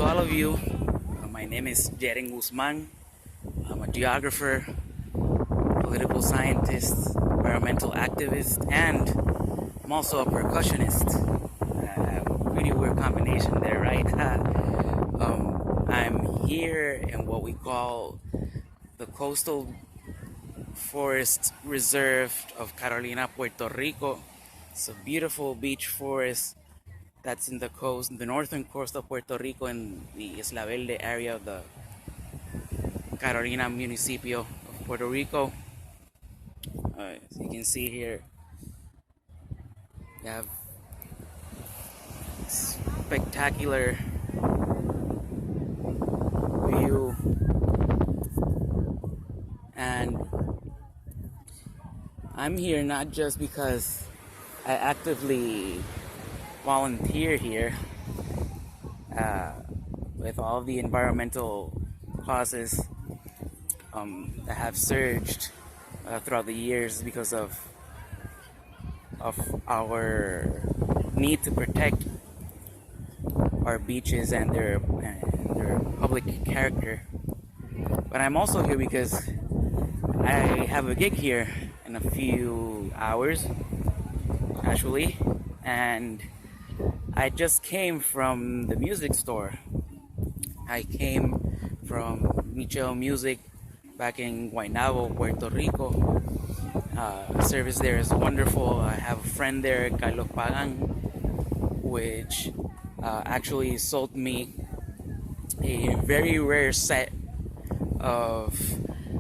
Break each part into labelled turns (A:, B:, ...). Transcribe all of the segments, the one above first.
A: all of you. My name is Jeren Guzman. I'm a geographer, political scientist, environmental activist, and I'm also a percussionist. Pretty weird combination there, right? I'm here in what we call the Coastal Forest Reserve of Carolina, Puerto Rico. It's a beautiful beach forest that's in the coast, the northern coast of Puerto Rico, in the Isla Verde area of the Carolina municipio of Puerto Rico. As you can see here, you have spectacular view, and I'm here not just because I actively volunteer here with all the environmental causes that have surged throughout the years because of our need to protect our beaches and their public character. But I'm also here because I have a gig here in a few hours, actually, and I just came from the music store. I came from Meinl Music back in Guaynabo, Puerto Rico. Service there is wonderful. I have a friend there, Carlos Pagan, which actually sold me a very rare set of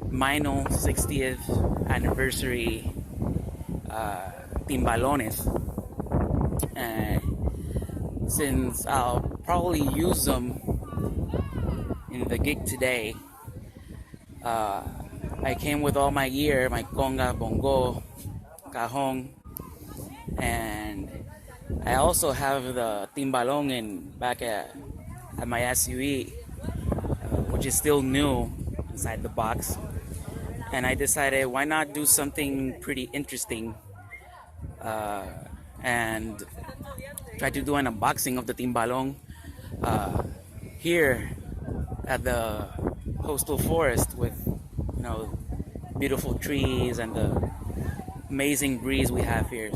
A: Meinl 60th anniversary Timbalones. And since I'll probably use them in the gig today, I came with all my gear, my conga, bongo, cajon, and I also have the Timbalon back at my SUV, which is still new inside the box. And I decided, why not do something pretty interesting and try to do an unboxing of the Timbalon here at the coastal forest with, beautiful trees and the amazing breeze we have here.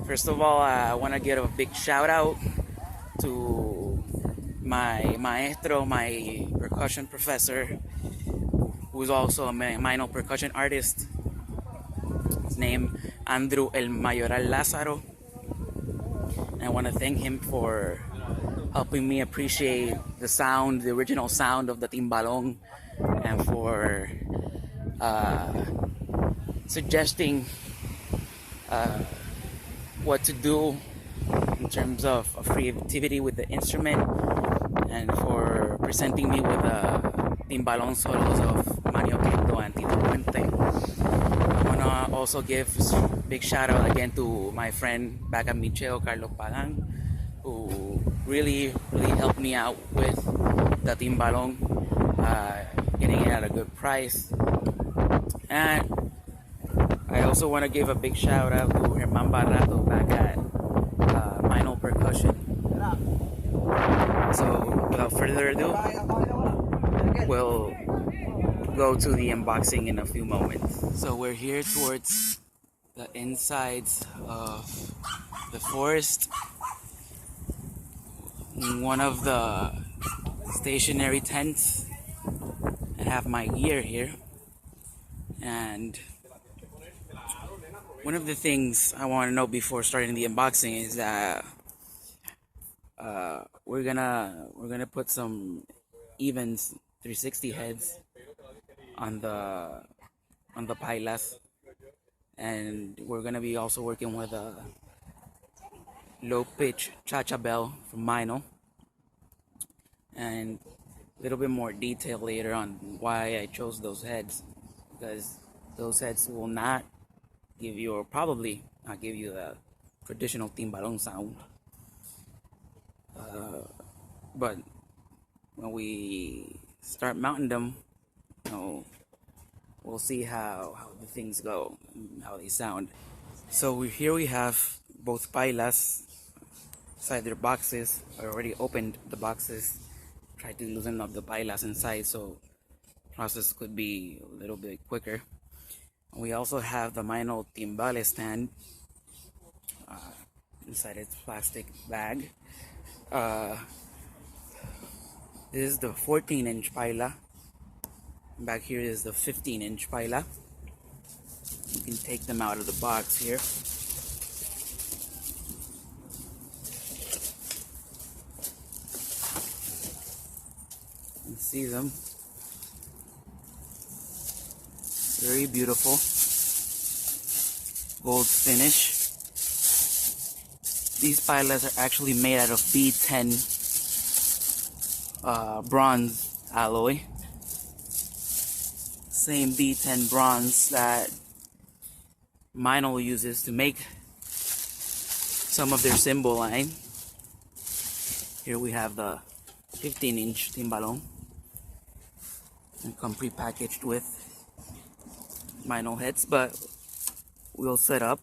A: First of all, I want to give a big shout out to my maestro, my percussion professor, who's also a Meinl percussion artist. His name Andrew El Mayoral Lázaro. And I want to thank him for helping me appreciate the sound, the original sound of the Timbalon, and for suggesting what to do in terms of creativity with the instrument, and for presenting me with the Timbalon solos of Mario Quinto and Tito Puente. I want to also give a big shout out again to my friend back at Meinl, Carlos Pagan, who really helped me out with the Timbalon, getting it at a good price. And I also want to give a big shout out to Herman Barrato back at Meinl Percussion. So without further ado, we'll go to the unboxing in a few moments. So we're here towards the insides of the forest. In one of the stationary tents, I have my gear here, and one of the things I want to know before starting the unboxing is that we're gonna put some Evans 360 heads on the pailas, and we're gonna be also working with a low pitch cha-cha bell from Meinl, and a little bit more detail later on why I chose those heads, because those heads will not give you, or probably not give you, the traditional Timbalon sound. But when we start mounting them, we'll see how the things go, how they sound. So here we have both pailas inside their boxes. I already opened the boxes, try to loosen up the bailas inside, so process could be a little bit quicker. We also have the Meinl timbale stand inside its plastic bag. This is the 14-inch paila. Back here is the 15-inch paila. You can take them out of the box here. You can see them. Very beautiful. Gold finish. These pailas are actually made out of B10 bronze alloy. Same B10 bronze that Meinl uses to make some of their cymbal line. Here we have the 15-inch Timbalon, and come pre-packaged with Meinl heads, but we'll set up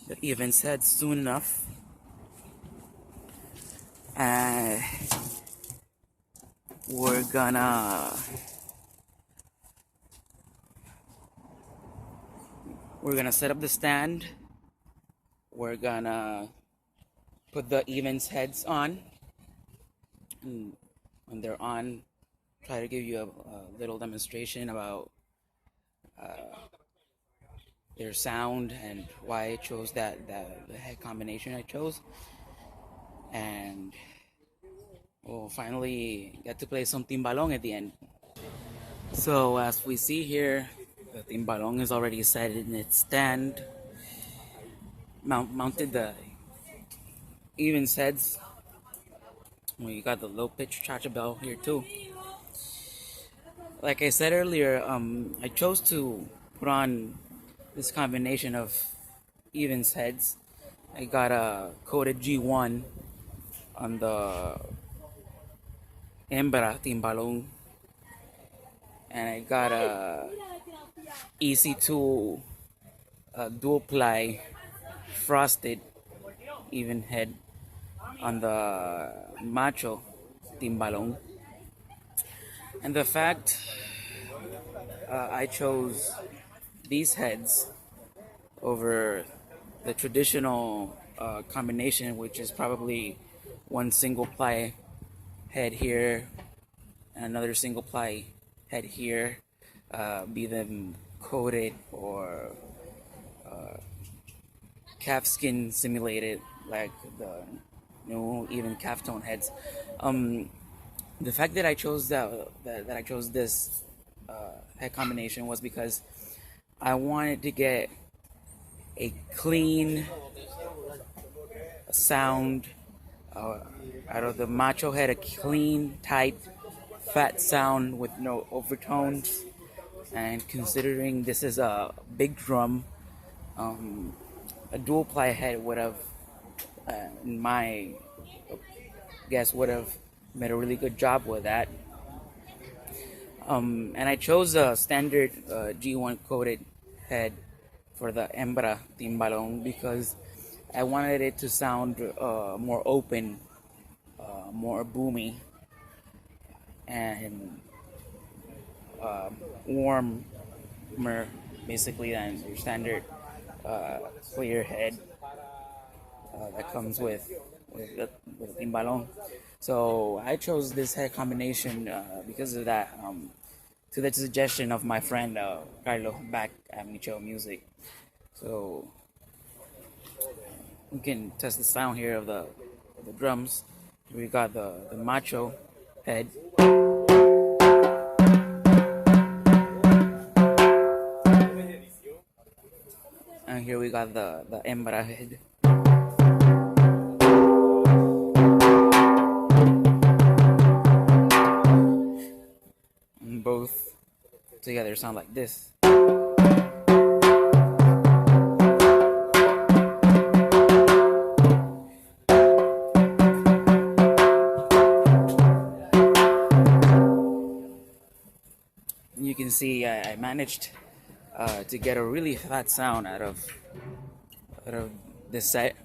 A: the events head soon enough. And we're gonna set up the stand. We're gonna put the events heads on, and when they're on, try to give you a little demonstration about their sound and why I chose the head combination I chose. And we'll finally get to play some Timbalon at the end. So as we see here, the Timbalon is already set in its stand. Mounted the even heads. We got the low pitch cha-cha bell here too. Like I said earlier, I chose to put on this combination of evens heads. I got a coated G1 on the hembra Timbalon, and I got a EC2 dual ply frosted even head on the macho Timbalon. And the fact I chose these heads over the traditional combination, which is probably one single ply head here and another single ply head here, be them coated or calf skin simulated like the new even calf tone heads. The fact that I chose that I chose this head combination was because I wanted to get a clean sound out of the macho head, a clean, tight, fat sound with no overtones. And considering this is a big drum, a dual ply head would have, in my guess, would have made a really good job with that. And I chose a standard G1 coated head for the hembra Timbalon because I wanted it to sound more open, more boomy, and warmer basically than your standard clear head that comes with Timbalon. So I chose this head combination because of that, to the suggestion of my friend Carlo back at Micho Music. So we can test the sound here of the drums. We got the macho head. And here we got the hembra head. And both together sound like this. You can see I managed to get a really fat sound out of this set.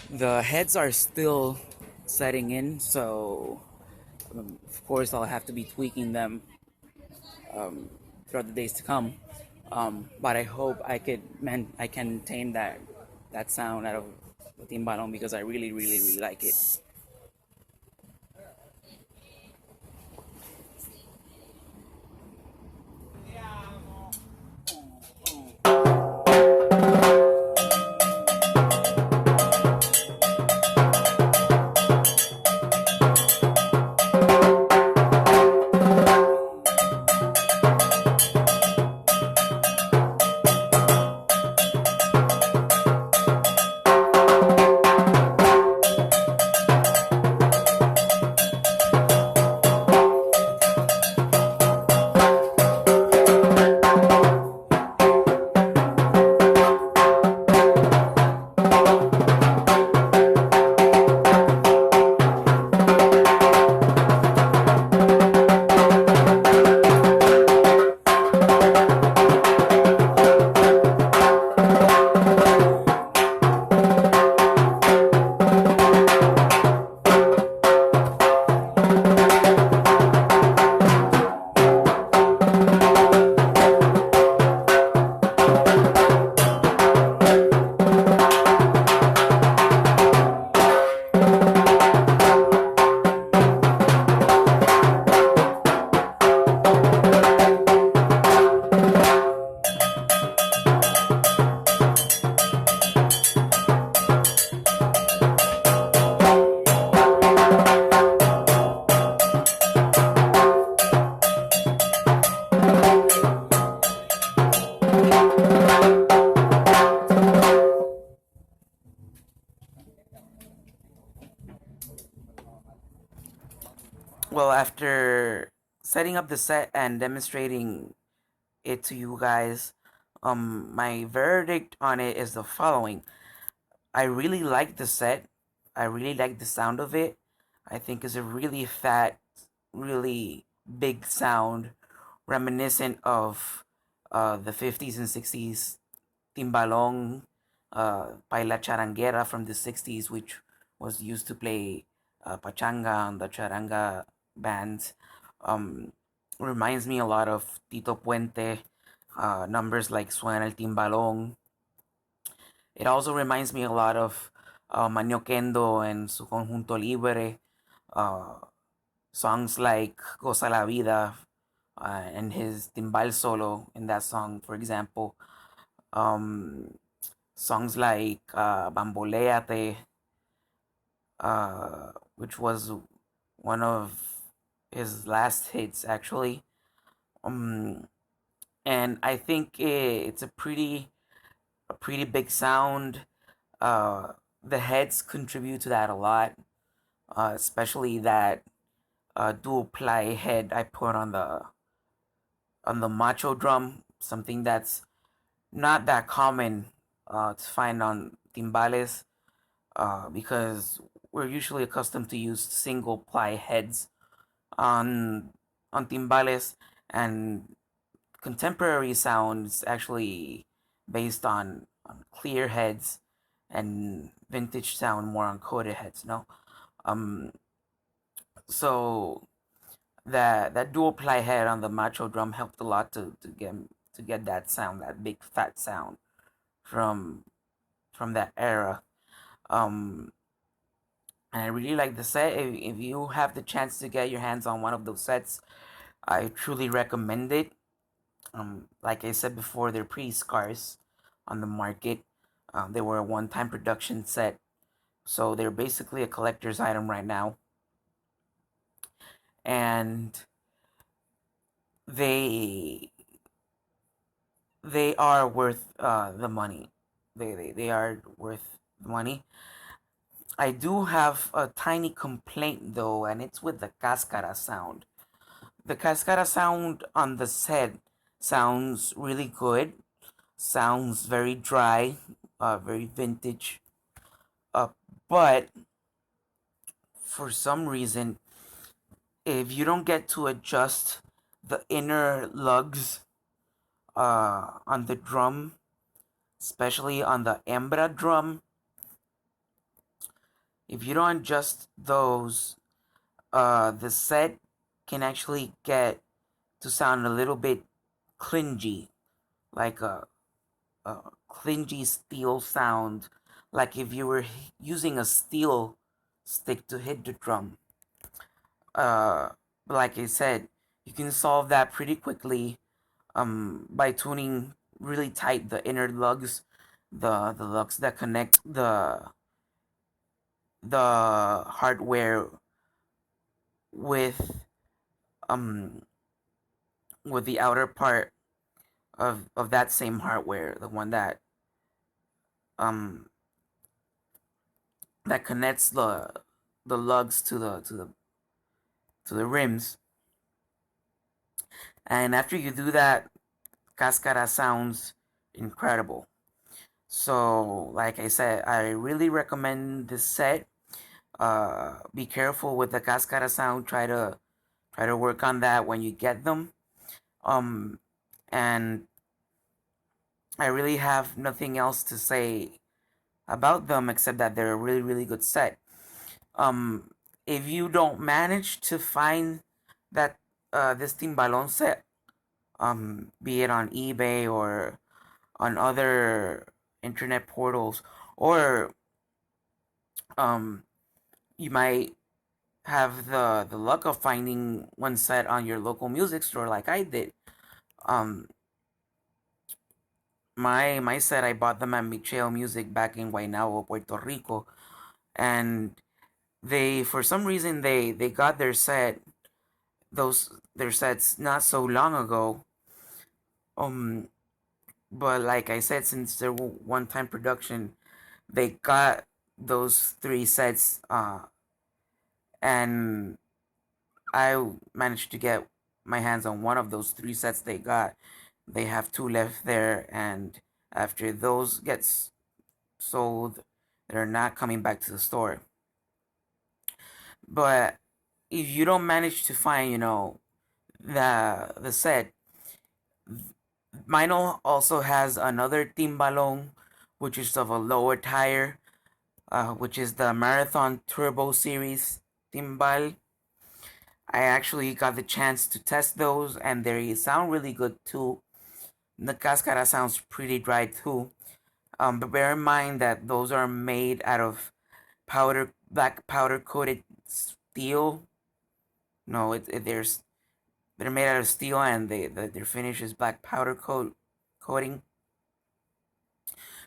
A: The heads are still setting in, so of course I'll have to be tweaking them throughout the days to come. But I hope I can maintain that sound out of the timbalon because I really really really like it. Well, after setting up the set and demonstrating it to you guys, my verdict on it is the following. I really like the set. I really like the sound of it. I think it's a really fat, really big sound, reminiscent of the 50s and 60s Timbalon, Paila Charanguera from the 60s, which was used to play pachanga on the charanga bands. Um, Reminds me a lot of Tito Puente, numbers like Suena el Timbalón. It also reminds me a lot of Maño Kendo and su conjunto libre, uh, songs like Goza la Vida and his timbal solo in that song, for example. Um, Songs like Bamboleate, which was one of his last hits, actually. Um, and I think it's a pretty big sound. Uh, the heads contribute to that a lot, especially that dual ply head I put on the macho drum, something that's not that common to find on timbales, because we're usually accustomed to use single ply heads on timbales, and contemporary sounds actually based on clear heads, and vintage sound more on coated heads. No, um, so that dual ply head on the macho drum helped a lot to get that sound, that big fat sound from that era. Um, and I really like the set. If you have the chance to get your hands on one of those sets, I truly recommend it. Like I said before, they're pretty scarce on the market. They were a one-time production set, so they're basically a collector's item right now, and they they are worth the money. They are worth the money. I do have a tiny complaint though, and it's with the cascara sound. The cascara sound on the set sounds really good. Sounds very dry, very vintage. Uh, but for some reason, if you don't get to adjust the inner lugs on the drum, especially on the hembra drum, if you don't adjust those, the set can actually get to sound a little bit clingy, like a clingy steel sound, like if you were using a steel stick to hit the drum. Uh, like I said, you can solve that pretty quickly by tuning really tight the inner lugs, the lugs that connect the hardware with um with the outer part of that same hardware, the one um that connects the lugs to the rims. And after you do that, Cascara sounds incredible. So, like I said, I really recommend this set. Be careful with the Cascara sound. Try to work on that when you get them. Um, and I really have nothing else to say about them except that they're a really really good set. Um, if you don't manage to find that this Timbalon set, be it on eBay or on other internet portals, or um, you might have the luck of finding one set on your local music store, like I did. Um, my set, I bought them at Micheo Music back in Guaynabo, Puerto Rico, and they, for some reason, they got their sets not so long ago. Um, but like I said, since they're one time production, they got those three sets, and I managed to get my hands on one of those three sets they got. They have two left there, and after those gets sold, they're not coming back to the store. But if you don't manage to find, the set, Meinl also has another Timbalon, which is of a lower tire, which is the Marathon Turbo Series timbal. I actually got the chance to test those, and they sound really good too. The Cascara sounds pretty dry too. But bear in mind that those are made out of black powder coated steel. No, they're made out of steel, and their finish is black powder coating.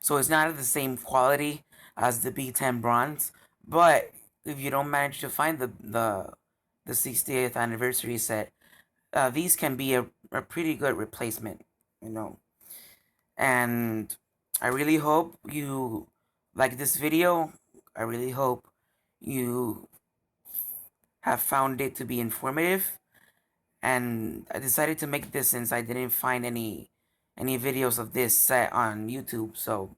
A: So it's not of the same quality as the B10 bronze. But if you don't manage to find the 60th anniversary set, these can be a pretty good replacement, you know. And I really hope you like this video. I really hope you have found it to be informative. And I decided to make this since I didn't find any videos of this set on YouTube. So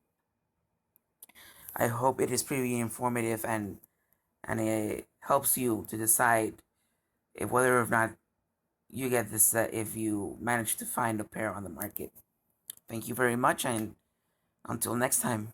A: I hope it is pretty informative, and it helps you to decide if whether or not you get this set if you manage to find a pair on the market. Thank you very much, and until next time.